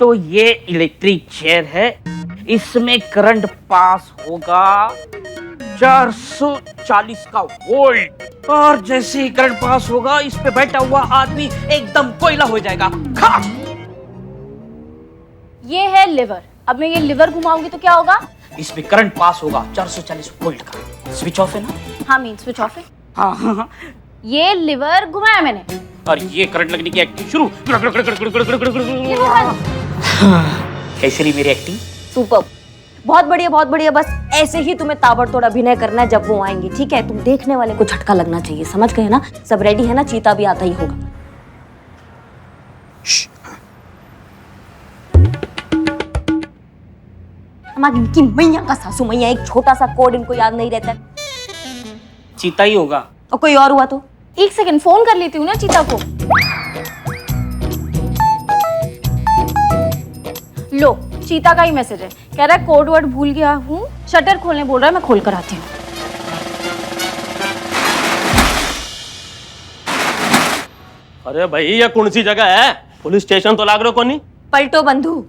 तो ये electric chair है, इसमें करंट पास होगा 440 का वोल्ट, और जैसे ही करंट पास होगा इस पे बैठा हुआ आदमी एकदम कोयला हो जाएगा। खा! ये है लिवर। अब मैं ये लिवर घुमाऊंगी तो क्या होगा? इसमें करंट पास होगा 440 वोल्ट का। स्विच ऑफ है ना? हाँ मीन स्विच ऑफ है। हाँ। ये लिवर घुमाया मैंने और ये करंट लगने की एक्टिंग शुरू। कैसी रही मेरी एक्टिंग? सुपर, बहुत बढ़िया बहुत बढ़िया। बस ऐसे ही तुम्हें ताबड़तोड़ अभिनय करना है जब वो आएंगे, ठीक है? तुम देखने वाले को झटका लगना चाहिए, समझ गए ना? सब रेडी है ना? चीता भी आता ही होगा। हमारी इनकी मैया का सासू मैया, एक छोटा सा कोड इनको याद नहीं रहता। चीता ही होगा। और कोई और हुआ तो? एक सेकंड फोन कर लेती हूँ ना चीता को। लो, चीता का ही मैसेज है, कह रहा है कोड वर्ड भूल गया हूँ, शटर खोलने बोल रहा है, मैं खोल कर आती हूँ। अरे भाई ये कौन सी जगह है? पुलिस स्टेशन तो लाग रहा कोनी? पलटो बंधु।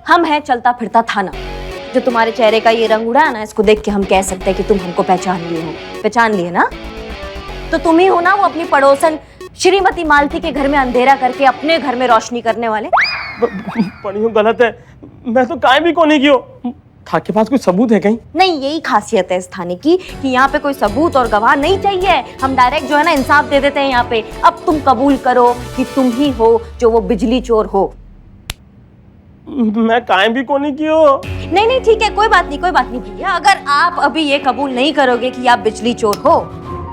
हम हैं चलता फिरता थाना। जो तुम्हारे चेहरे का ये रंग उड़ा है ना, इसको देख के हम कह सकते हैं कि तुम हमको पहचान लिए हो। पहचान लिए ना? तो तुम ही हो ना वो अपनी पड़ोसन श्रीमती मालती के घर में अंधेरा करके अपने घर में रोशनी करने वाले? पढ़ियो गलत है, मैं तो काहे भी कोनी कियो। था के पास कोई सबूत है कहीं? नहीं, यही खासियत है इस थाने की कि यहाँ पे कोई सबूत और गवाह नहीं चाहिए। हम डायरेक्ट जो है ना इंसाफ दे देते हैं यहाँ पे। अब तुम कबूल करो कि तुम ही हो जो वो बिजली चोर हो। मैं काहे भी कोनी कियो। नहीं नहीं ठीक है, कोई बात नहीं, कोई बात नहीं भैया। अगर आप अभी ये कबूल नहीं करोगे कि आप बिजली चोर हो,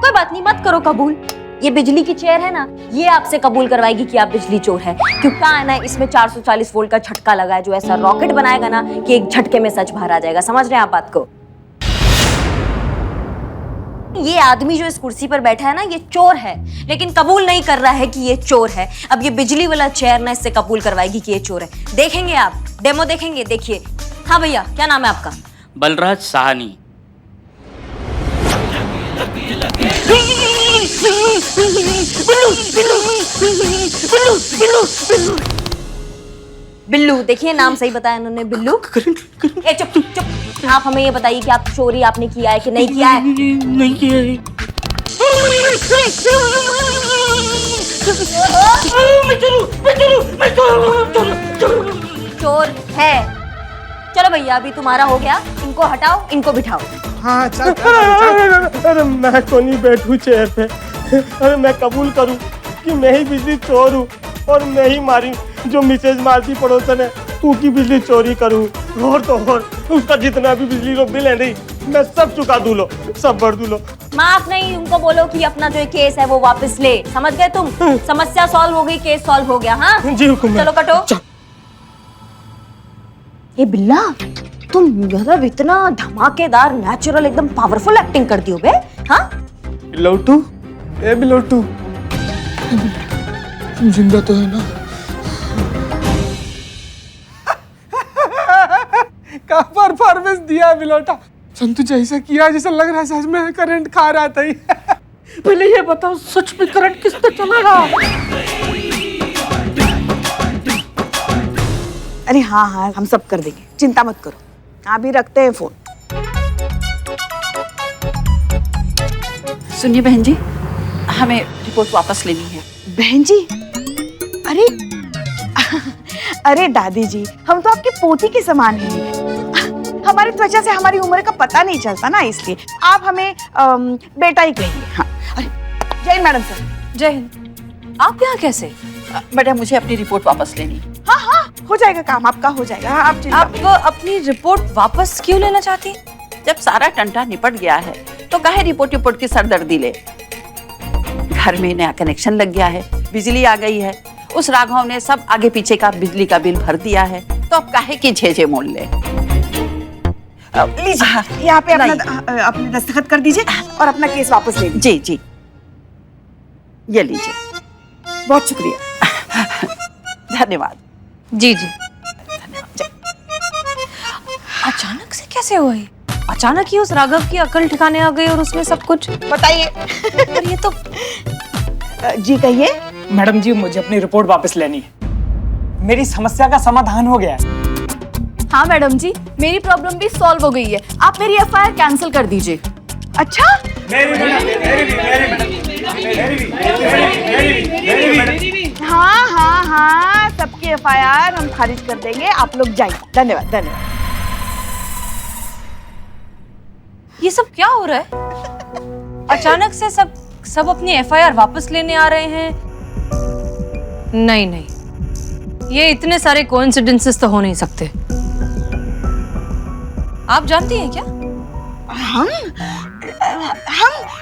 कोई बात नहीं, मत करो कबूल। ये बिजली की चेयर है ना, ये आपसे कबूल करवाएगी कि आप बिजली चोर है। क्योंकि क्या है ना, इसमें 440 वोल्ट का झटका लगा है जो ऐसा रॉकेट बनाएगा ना कि एक झटके में सच बाहर आ जाएगा। समझ रहे हैं आप बात को? ये आदमी जो इस कुर्सी पर बैठा है ना, ये चोर है, लेकिन कबूल नहीं कर रहा है कि ये चोर है। अब ये बिजली वाला चेयर ना इससे कबूल करवाएगी कि ये चोर है। देखेंगे आप, डेमो देखेंगे, देखिए। हाँ भैया, क्या नाम है आपका? बलराज साहनी। बिल्लू। देखिए नाम सही बताया उन्होंने, बिल्लू। ए चुप चुप। आप हमें ये बताइए कि आप चोरी आपने किया है कि नहीं किया है? नहीं किया है। चोर है। चलो भैया, अभी तुम्हारा हो गया। इनको हटाओ, इनको बिठाओ। हाँ चल। अरे मैं कोनी बैठू चेयर पे। अरे मैं कबूल करूं कि मैं ही बिजली चोर हूँ और मैं ही मारी जो मिसेज मालती पड़ोसन है उसकी बिजली चोरी करूं। और तो और उसका जितना भी बिजली रो बिल है नहीं, मैं सब चुका दूं लो, सब भर दूं लो। माफ नहीं, उनको बोलो कि अपना जो केस है वो वापस ले। समझ गए तुम? समस्या सॉल्व हो गई, केस सॉल्व हो गया। हाँ जी हुकुम। चलो कटो। ये बिल्ला, तुम मतलब इतना धमाकेदार, नेचुरल, एकदम पावरफुल एक्टिंग करती हो बे। हाँ बिलोटू, ए बिलोटू, तुम जिंदा तो है ना? का परफॉर्मेंस दिया बिलोटा। संतु जैसा किया जैसा लग रहा है सच में करंट खा रहा था। पहले ये बताओ, सच में करंट किसने चलाया? अरे हाँ हाँ, हम सब कर देंगे, चिंता मत करो। अभी रखते हैं फोन। सुनिए बहन जी, हमें रिपोर्ट वापस लेनी है। बहन जी, अरे अरे दादी जी, हम तो आपकी पोती के समान हैं। हमारी त्वचा से हमारी उम्र का पता नहीं चलता ना, इसलिए आप हमें बेटा ही कहिए। हाँ, अरे जय हिंद मैडम सर। जय हिंद। आप यहाँ कैसे? बेटा मुझे अपनी रिपोर्ट वापस लेनी। हाँ हाँ, हो जाएगा काम आपका, हो जाएगा। हाँ, आप अपनी रिपोर्ट वापस क्यों लेना चाहती? जब सारा टंटा निपट गया है तो काहे रिपोर्ट की सरदर्दी ले? घर में नया कनेक्शन लग गया है, बिजली आ गई है, उस राघव ने सब आगे पीछे का बिजली का बिल भर दिया है, तो अब काहे की झेझे मोल ले। लीजिए, यहाँ पे अपने दस्तखत कर दीजिए और अपना केस वापस ले लीजिए। जी जी, ये लीजिए। बहुत शुक्रिया। धन्यवाद। जी जी। अचानक कैसे हुआ ये? अचानक ही उस राघव की अकल ठिकाने आ गई और उसमें सब कुछ। बताइए। पर ये तो जी कहिए। मैडम जी, मुझे अपनी रिपोर्ट वापस लेनी है। मेरी समस्या का समाधान हो गया है। हाँ मैडम जी, मेरी प्रॉब्लम भी सॉल्व हो गई है। आप मेरी एफआईआर कैंसिल कर दीजिए। अच्छा, हाँ हाँ हाँ, सबकी एफआईआर हम खारिज कर देंगे। आप लोग जाइए। धन्यवाद धन्यवाद। ये सब क्या हो रहा है? अचानक से सब अपनी एफआईआर वापस लेने आ रहे हैं। नहीं नहीं, ये इतने सारे कोइंसिडेंसेस तो हो नहीं सकते। आप जानती हैं क्या? हम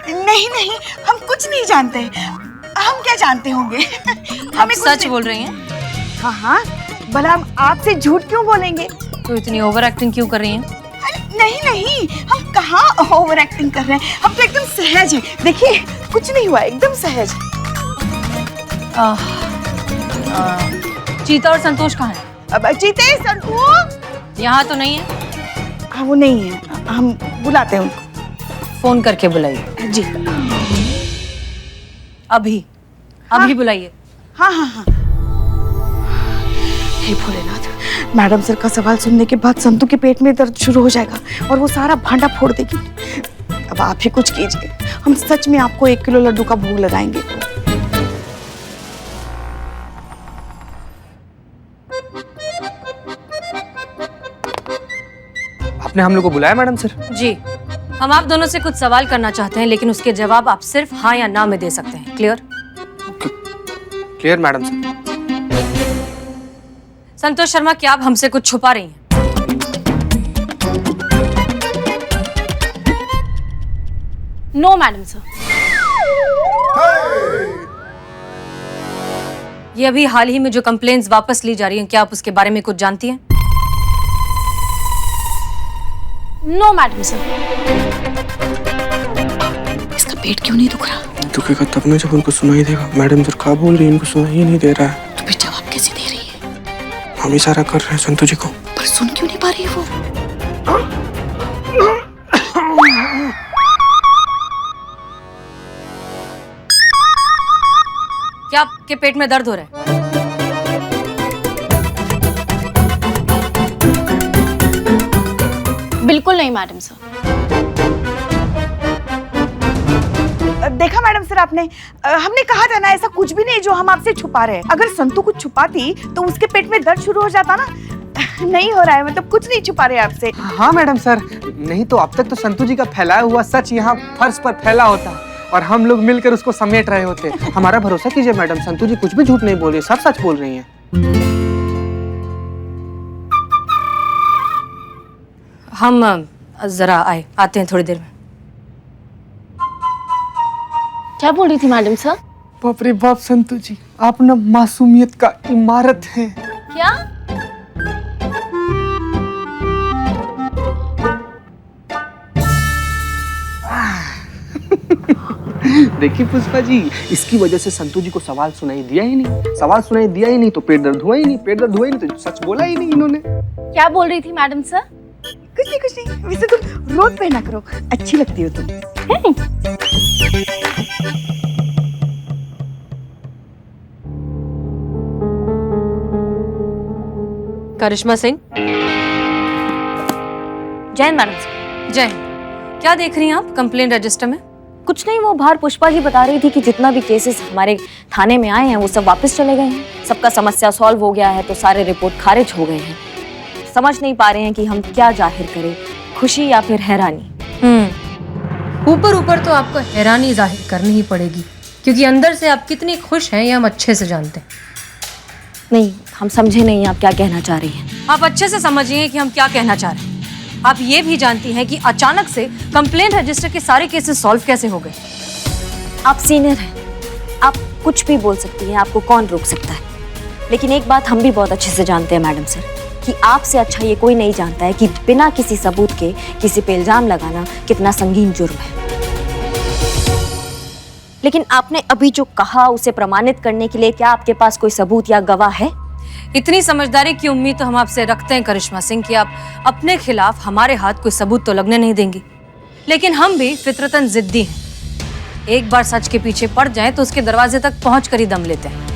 नहीं नहीं, हम कुछ नहीं जानते। हम क्या जानते होंगे? आप हमें कुछ सच नहीं- बोल रही हैं? हाँ हाँ, भला हम आपसे झूठ क्यों बोलेंगे? तो इतनी ओवर एक्टिंग क्यों कर रही हैं? अरे नहीं नहीं, हम कहाँ ओवर एक्टिंग कर रहे हैं। हम तो एकदम सहज हैं। देखिए, कुछ नहीं हुआ, एकदम सहज। चीता और संतोष कहाँ हैं? अब चीते संतू, यहाँ तो नहीं है। हाँ वो नहीं है, हम बुलाते हैं उनको। फोन करके बुलाइए। जी अभी अभी बुलाइए। हाँ हाँ हाँ। हे भोलेनाथ, मैडम सर का सवाल सुनने के बाद संतू के पेट में दर्द शुरू हो जाएगा और वो सारा भांडा फोड़ देगी। अब आप ही कुछ कीजिए। हम सच में आपको 1 किलो लड्डू का भोग लगाएंगे। आपने हम लोग को बुलाया मैडम सर? जी, हम आप दोनों से कुछ सवाल करना चाहते हैं, लेकिन उसके जवाब आप सिर्फ हाँ या ना में दे सकते हैं। Clear? Clear madam sir. Santosh Sharma, क्या आप हमसे कुछ छुपा रही हैं? No madam sir. ये अभी हाल ही में जो कंप्लेंट्स वापस ली जा रही हैं, क्या आप उसके बारे में कुछ जानती हैं? No madam sir. इसका पेट क्यों नहीं दुख रहा? दुखेगा तब ना जब उनको सुनाई देगा। मैडम सर क्या बोल रही है, इनको सुनाई ही नहीं दे रहा है। तो फिर जवाब कैसे दे रही है? हम इशारा कर रहे हैं संतू जी को। पर सुन क्यों नहीं पा रही है वो? क्या आपके पेट में दर्द हो रहा है? बिल्कुल नहीं मैडम सर। देखा मैडम सर आपने, हमने कहा था ना, ऐसा कुछ भी नहीं जो हम आपसे छुपा रहे हैं। अगर संतू कुछ छुपाती तो उसके पेट में दर्द शुरू हो जाता ना। नहीं हो रहा है, मतलब कुछ नहीं छुपा रहे आपसे। हाँ मैडम सर, नहीं तो अब तक तो संतू जी का फैलाया हुआ सच यहाँ फर्श पर फैला होता और हम लोग मिलकर उसको समेट रहे होते। हमारा भरोसा कीजिए मैडम, संतू जी कुछ भी झूठ नहीं बोल रही, सब सच बोल रही हैं। हम जरा आते हैं थोड़ी देर में। क्या बोल रही थी मैडम सर? बाप रे बाप संतू जी, आप ना मासूमियत का इमारत है। क्या? देखिए पुष्पा जी, इसकी वजह से संतू जी को सवाल सुनाई दिया ही नहीं। सवाल सुनाई दिया ही नहीं तो पेट दर्द हुआ ही नहीं। पेट दर्द हुआ ही नहीं तो सच बोला ही नहीं इन्होंने। क्या बोल रही थी मैडम सर? कुछ नहीं कुछ नहीं, वैसे तुम रोज पहना करो, अच्छी लगती हो तुम। करिश्मा सिंह। जय हिंद मैडम सर। जय। क्या देख रही हैं आप कंप्लेंट रजिस्टर में? कुछ नहीं, वो बाहर पुष्पा जी बता रही थी कि जितना भी केसेस हमारे थाने में आए हैं वो सब वापस चले गए हैं। सबका समस्या सॉल्व हो गया है, तो सारे रिपोर्ट खारिज हो गए हैं। समझ नहीं पा रहे हैं कि हम क्या जाहिर करें, खुशी या फिर हैरानी। ऊपर ऊपर तो आपको हैरानी जाहिर करनी ही पड़ेगी, क्योंकि अंदर से आप कितनी खुश हैं ये हम अच्छे से जानते हैं। नहीं, हम समझे नहीं आप क्या कहना चाह रही हैं। आप अच्छे से समझिए कि हम क्या कहना चाह रहे हैं। आप ये भी जानती हैं कि अचानक से कंप्लेंट रजिस्टर के सारे केसेस सॉल्व कैसे हो गए। आप सीनियर हैं, आप कुछ भी बोल सकती हैं, आपको कौन रोक सकता है। लेकिन एक बात हम भी बहुत अच्छे से जानते हैं मैडम सर, कि आपसे अच्छा ये कोई नहीं जानता है कि बिना किसी सबूत के किसी पे इल्जाम लगाना कितना संगीन जुर्म है। लेकिन आपने अभी जो कहा उसे प्रमाणित करने के लिए क्या आपके पास कोई सबूत या गवाह है? इतनी समझदारी की उम्मीद तो हम आपसे रखते हैं करिश्मा सिंह कि आप अपने खिलाफ हमारे हाथ कोई सबूत तो लगने नहीं देंगी। लेकिन हम भी फितरतन जिद्दी हैं। एक बार सच के पीछे पड़ जाएं तो उसके दरवाजे तक पहुंच कर ही दम लेते हैं।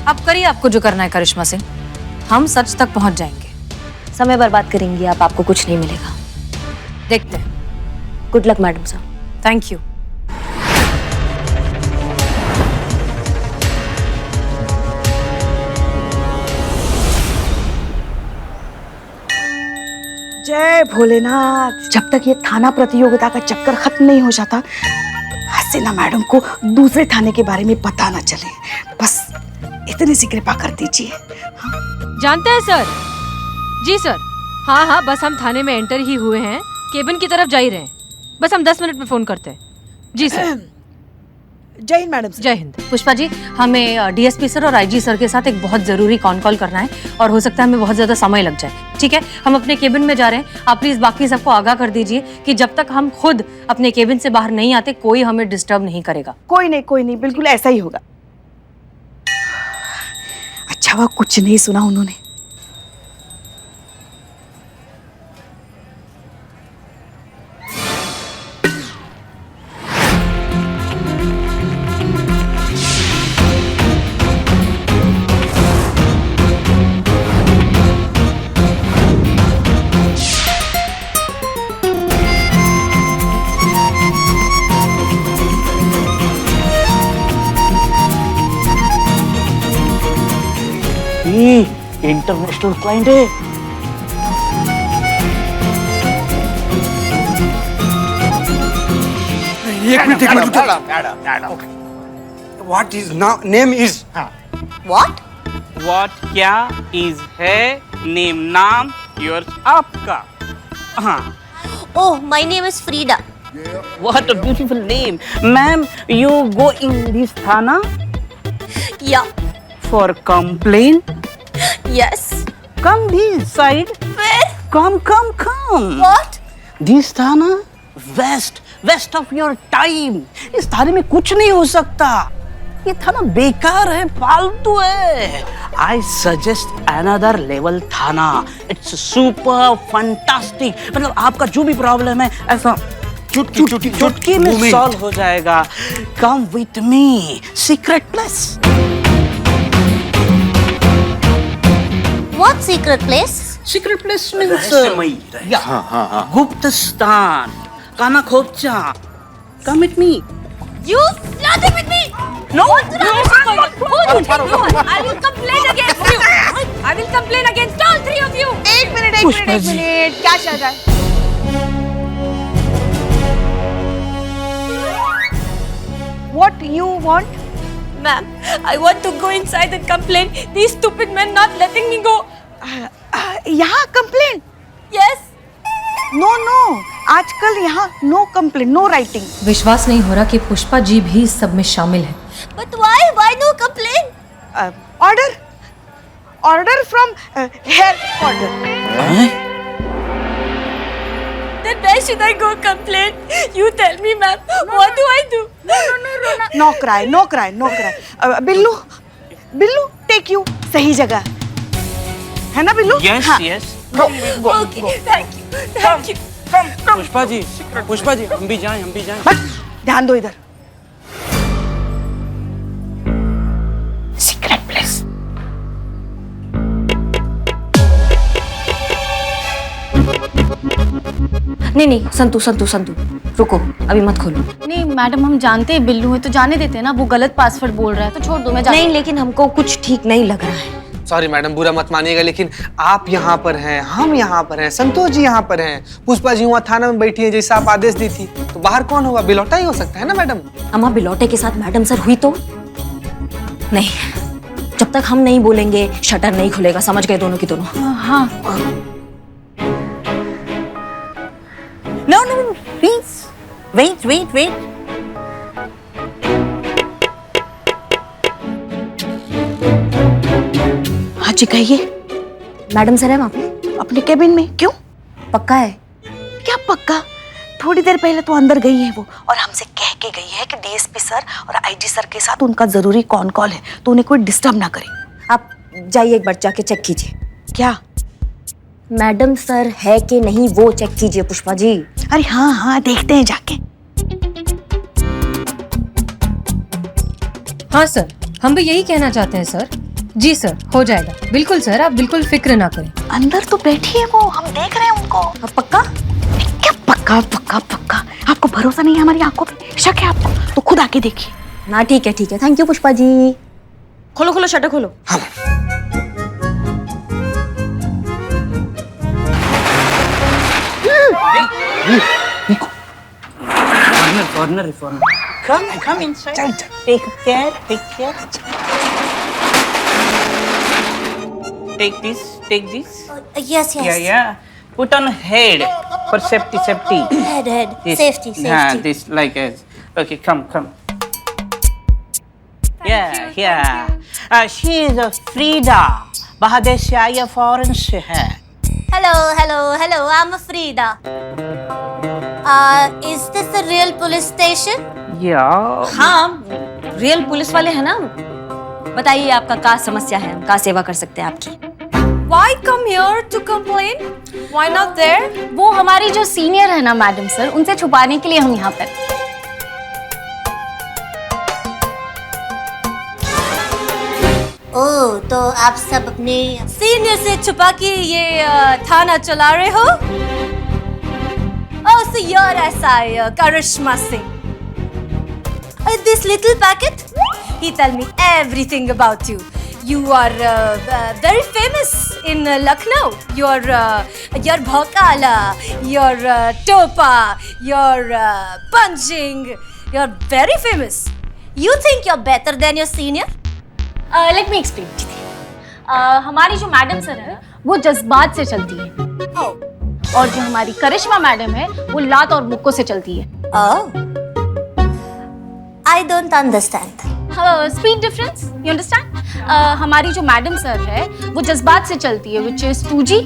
आप करिए आपको जो करना है करिश्मा सिंह, हम सच तक पहुंच जाएंगे। समय बर्बाद करेंगी आप, आपको कुछ नहीं मिलेगा। देखते हैं। गुड लक मैडम साहब। Thank you. जय भोलेनाथ। जब तक ये थाना प्रतियोगिता का चक्कर खत्म नहीं हो जाता, हसीना मैडम को दूसरे थाने के बारे में पता ना चले। बस इतनी सी कृपा कर दीजिए। जानते हैं सर? जी सर। हाँ हाँ, बस हम थाने में एंटर ही हुए हैं, केबिन की तरफ जा ही रहे हैं। बस हम 10 मिनट में फोन करते हैं। जी सर। जय हिंद मैडम। जय हिंद। पुष्पा जी, हमें डीएसपी सर और आईजी सर के साथ एक बहुत जरूरी कॉल करना है और हो सकता है हमें बहुत ज्यादा समय लग जाए। ठीक है, हम अपने केबिन में जा रहे हैं। आप प्लीज बाकी सबको आगाह कर दीजिए कि जब तक हम खुद अपने केबिन से बाहर नहीं आते कोई हमें डिस्टर्ब नहीं करेगा। कोई नहीं, बिल्कुल ऐसा ही होगा। अच्छा हुआ कुछ नहीं सुना उन्होंने। इंटरनेशनल क्लाइंट है। एक minute what is name is what? What क्या इज है, नेम नाम, योर्स आपका। हाँ। Oh, my name is Frida. What a beautiful name. Ma'am, you go in this thana या for complaint? Yes. Come this side. Where? Come. What? This thana west of your time. इस थाने में कुछ नहीं हो सकता। ये थाना बेकार है, फालतू है। I suggest another level थाना. It's super fantastic. मतलब आपका जो भी प्रॉब्लम है ऐसा चुटकी में सॉल्व हो जाएगा। Come with me. Secret place. What secret place? Secret place means गुप्त स्थान, काना खोपचा। Come with me. You flirting with me? No. I will complain against you. I will complain against all three of you. एक minute, क्या चल रहा है? What you want? Ma'am, I want to go inside and complain. These stupid men not letting me go. यहाँ complain? Yes. No, आजकल यहाँ no complain, no writing. विश्वास नहीं हो रहा कि पुष्पा जी भी इस सब में शामिल है। But why? Why no complain? Order from headquarter. Then where should I go complain? You tell me, ma'am. What do I do? No cry. Billu take you सही जगह है ना बिल्लू? Yes, हाँ। yes. Okay, thank you. Pushpa ji हम भी जाएं। बस ध्यान दो इधर। Secret place. नहीं, संतु, रुको, अभी मत खोलो। नहीं मैडम, हम जानते हैं बिल्लू है तो जाने देते हैं ना। वो गलत पासवर्ड बोल रहा है तो छोड़ दो, मैं नहीं, लेकिन हमको कुछ ठीक नहीं लग रहा है। सॉरी मैडम, बुरा मत मानिएगा, लेकिन आप यहाँ पर हैं, हम यहाँ पर हैं, संतोष जी यहाँ पर हैं, पुष्पा जी वहाँ थाना में बैठी है जैसा आप आदेश दी थी, तो बाहर कौन होगा? बिलौटा ही हो सकता है ना मैडम? अम्मा बिलौटे के साथ मैडम सर हुई तो नहीं। जब तक हम नहीं बोलेंगे शटर नहीं खुलेगा, समझ गए दोनों की दोनों? हाँ। No, please. Wait. हाँ जी, कहिए। मैडम सर है वहाँ पे अपने केबिन में? क्यों? पक्का है? क्या पक्का? थोड़ी देर पहले तो अंदर गई है वो, और हमसे कह के गई है कि डीएसपी सर और आईजी सर के साथ उनका जरूरी कॉल है, तो उन्हें कोई डिस्टर्ब ना करे। आप जाइए एक बार जाके चेक कीजिए। क्या? मैडम सर है कि नहीं वो चेक कीजिए पुष्पा जी। अरे हाँ हाँ, देखते हैं जाके। हाँ सर, हम भी यही कहना चाहते हैं सर। जी सर, हो जाएगा। बिल्कुल सर, आप बिल्कुल फिक्र ना करें। अंदर तो बैठी है वो, हम देख रहे हैं उनको। अब पक्का? क्या पक्का पक्का पक्का? आपको भरोसा नहीं है हमारी आंखों पे? शक है आपको तो खुद आके देखिए ना। ठीक है ठीक है, थैंक यू पुष्पा जी। खोलो खोलो शटर खोलो। Corner. Come inside. Take care. Take this. Yes Yeah. Put on head for safety. Head This. safety. This like as. Okay, come. Yeah. She is a Frida. बाहर से आई है, फॉरेन से है। Hello, I'm Frida. Is this a real police station? Yeah. हाँ, real police वाले हैं ना। बताइए आपका क्या समस्या है, हम क्या सेवा कर सकते हैं आपकी? Why come here to complain? Why not there? वो हमारी जो सीनियर है ना मैडम सर, उनसे छुपाने के लिए हम यहाँ पर। ओह, तो आप सब अपने सीनियर से छुपा के ये थाना चला रहे हो? Oh, so you're SI Karishma Singh. This little packet, he tell me everything about you. You are very famous in Lucknow. Your bhokala, your topa, your punching. You're very famous. You think you're better than your senior? Let me explain. हमारी जो madam sir है वो जज्बात से चलती है और जो हमारी करिश्मा मैडम है वो लात और मुक्कों से चलती है। Oh, I don't understand. Speed difference, you understand? हमारी जो मैडम सर है वो जज्बात से चलती है, विच इज 2G,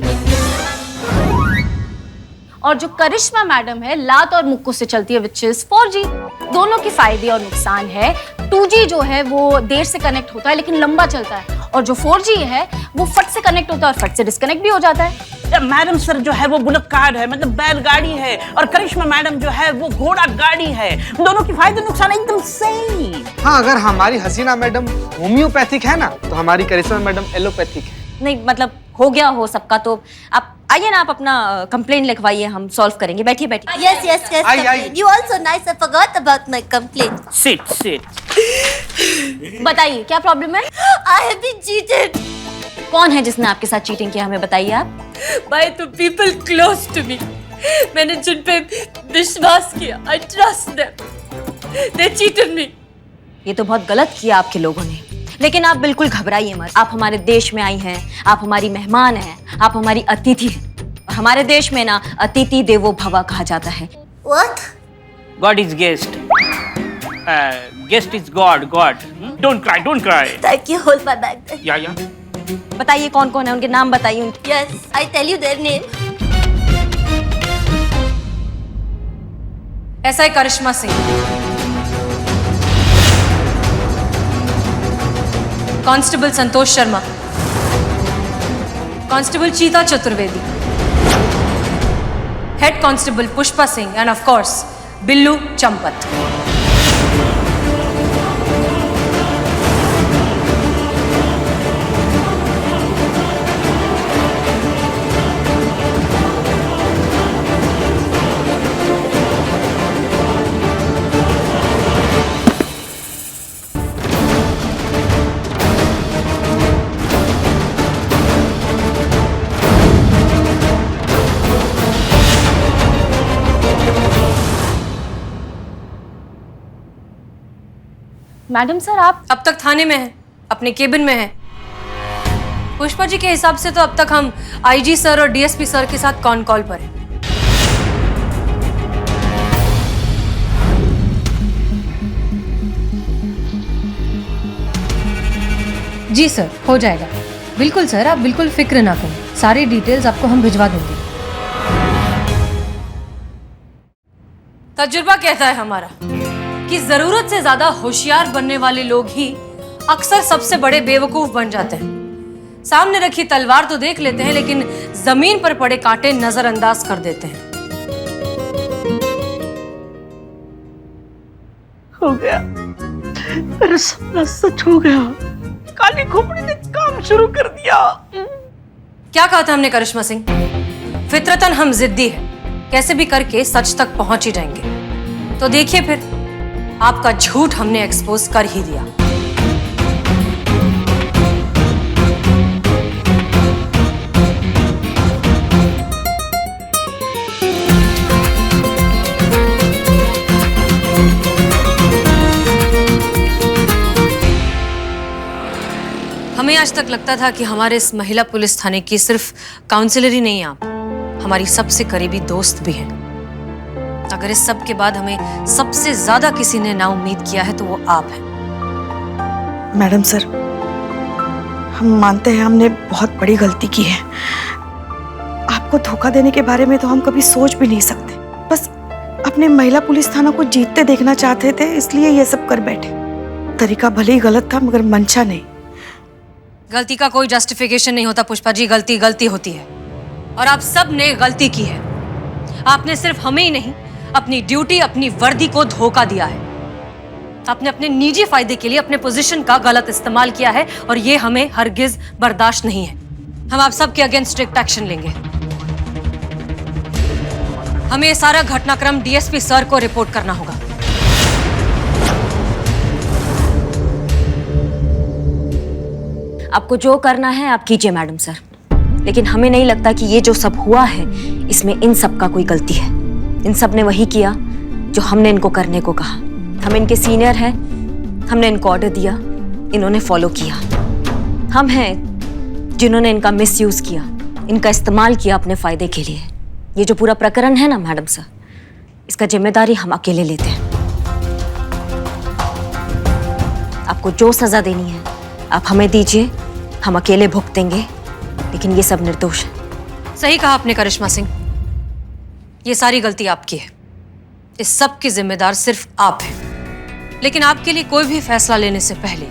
और जो करिश्मा मैडम है लात और मुक्कों से चलती है, विच इज 4G। दोनों के फायदे और नुकसान है। 2G जो है वो देर से कनेक्ट होता है लेकिन लंबा चलता है, और जो 4G है वो फट से कनेक्ट होता है और फट से डिस्कनेक्ट भी हो जाता है। मैडम सर जो है वो बुलेट कार है, मतलब बैलगाड़ी है, और करिश्मा मैडम जो है वो घोड़ा गाड़ी है। दोनों के फायदे नुकसान एकदम सही। हाँ, अगर हमारी हसीना मैडम होम्योपैथिक है ना, तो हमारी करिश्मा मैडम एलोपैथिक है। नहीं मतलब हो गया हो सबका, तो आप आइए ना, आप अपना कंप्लेंट लिखवाइए, हम सॉल्व करेंगे। बैठिए बैठिए। Yes. You also nice. I forgot about my complaint. Sit. बताइए क्या प्रॉब्लम है? I have been cheated. कौन है जिसने आपके साथ चीटिंग किया, हमें बताइए आप। By the people close to me. मैंने जिन पे विश्वास किया, I trust them. They cheated me. ये तो बहुत गलत किया आपके लोगों ने, लेकिन आप बिल्कुल घबराइए मत। आप हमारे देश में आई हैं, आप हमारी मेहमान हैं, आप हमारी अतिथि हैं। और हमारे देश में ना अतिथि देवो भव कहा जाता है। What? God is guest. Guest is God. Don't cry. Thank you. Hold my bag. Yeah. बताइए कौन कौन है, उनके नाम बताइए उनके। Yes, I tell you their name. SI Karishma Singh, constable Santosh Sharma, constable Cheeta Chaturvedi, head constable Pushpa Singh, and of course Billu Champat. Madam sir आप अब तक थाने में हैं, अपने केबिन में हैं। पुष्पा जी के हिसाब से तो अब तक हम IG सर और DSP सर के साथ कॉन कॉल पर हैं। जी सर, हो जाएगा। बिल्कुल सर, आप बिल्कुल फिक्र ना करें, सारी डिटेल्स आपको हम भिजवा देंगे। तजुर्बा कहता है हमारा कि जरूरत से ज्यादा होशियार बनने वाले लोग ही अक्सर सबसे बड़े बेवकूफ बन जाते हैं। सामने रखी तलवार तो देख लेते हैं, लेकिन जमीन पर पड़े कांटे नजरअंदाज कर देते हैं। हो गया, मेरा सपना सच हो गया। काली खोपड़ी ने काम शुरू कर दिया। क्या कहा था हमने करिश्मा सिंह? फितरतन हम जिद्दी हैं, कैसे भी करके सच तक पहुंच ही जाएंगे। तो देखिए फिर, आपका झूठ हमने एक्सपोज कर ही दिया। हमें आज तक लगता था कि हमारे इस महिला पुलिस थाने की सिर्फ काउंसिलर ही नहीं, आप हमारी सबसे करीबी दोस्त भी हैं। अगर इस सब के बाद हमें सबसे ज्यादा किसी ने ना उम्मीद किया है तो वो आप हैं। मैडम सर, हम मानते हैं हमने बहुत बड़ी गलती की है। आपको धोखा देने के बारे में तो हम कभी सोच भी नहीं सकते। बस अपने महिला पुलिस थाना को जीतते देखना चाहते थे, इसलिए ये सब कर बैठे। तरीका भले ही गलत था, मगर मंशा नहीं। गलती का कोई जस्टिफिकेशन नहीं होता पुष्पा जी, गलती गलती होती है और आप सब ने गलती की है। आपने सिर्फ हमें ही नहीं, अपनी ड्यूटी, अपनी वर्दी को धोखा दिया है। आपने अपने निजी फायदे के लिए अपने पोजीशन का गलत इस्तेमाल किया है और ये हमें हरगिज बर्दाश्त नहीं है। हम आप सब के अगेंस्ट स्ट्रिक्ट एक्शन लेंगे। हमें ये सारा घटनाक्रम डीएसपी सर को रिपोर्ट करना होगा। आपको जो करना है आप कीजिए मैडम सर, लेकिन हमें नहीं लगता कि ये जो सब हुआ है इसमें इन सब का कोई गलती है। इन सब ने वही किया जो हमने इनको करने को कहा। हम इनके सीनियर हैं, हमने इनको ऑर्डर दिया, इन्होंने फॉलो किया। हम हैं जिन्होंने इनका मिसयूज किया, इनका इस्तेमाल किया अपने फायदे के लिए। ये जो पूरा प्रकरण है ना मैडम सर, इसका जिम्मेदारी हम अकेले लेते हैं। आपको जो सजा देनी है आप हमें दीजिए, हम अकेले भुगतेंगे, लेकिन ये सब निर्दोष है। सही कहा आपने करिश्मा सिंह, ये सारी गलती आपकी है। इस सब की जिम्मेदार सिर्फ आप हैं। लेकिन आपके लिए कोई भी फैसला लेने से पहले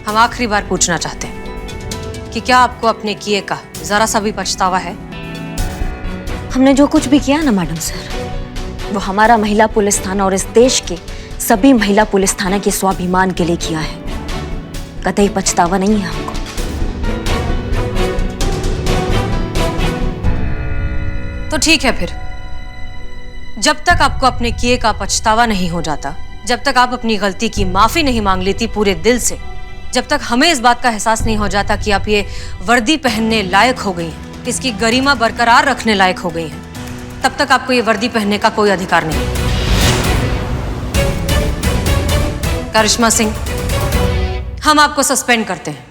हम आखिरी बार पूछना चाहते हैं कि क्या आपको अपने किए का जरा सा भी पछतावा है? हमने जो कुछ भी किया ना मैडम सर, वो हमारा महिला पुलिस थाना और इस देश के सभी महिला पुलिस थाना के स्वाभिमान के लिए किया है। कतई पछतावा नहीं है हमको। तो ठीक है फिर, जब तक आपको अपने किए का पछतावा नहीं हो जाता, जब तक आप अपनी गलती की माफी नहीं मांग लेती पूरे दिल से, जब तक हमें इस बात का एहसास नहीं हो जाता कि आप ये वर्दी पहनने लायक हो गई हैं, इसकी गरिमा बरकरार रखने लायक हो गई हैं, तब तक आपको ये वर्दी पहनने का कोई अधिकार नहीं। करिश्मा सिंह, हम आपको सस्पेंड करते हैं।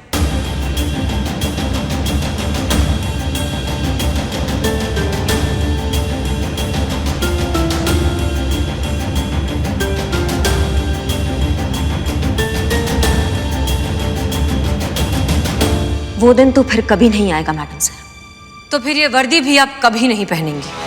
वो दिन तो फिर कभी नहीं आएगा मैडम सर। तो फिर ये वर्दी भी आप कभी नहीं पहनेंगी।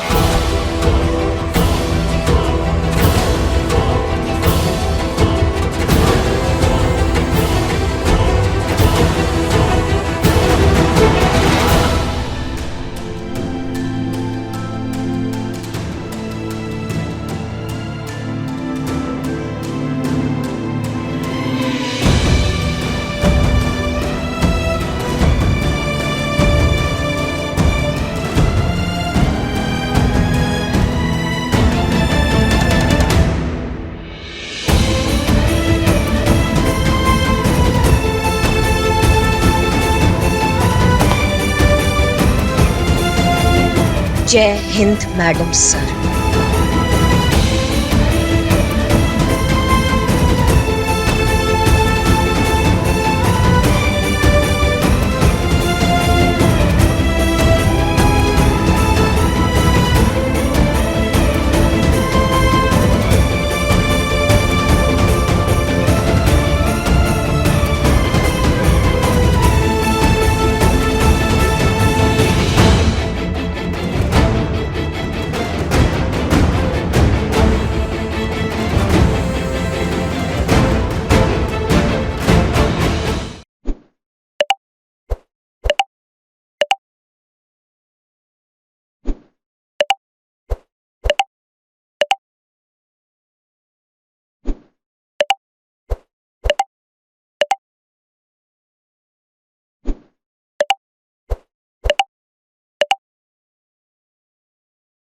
जय हिंद मैडम सर।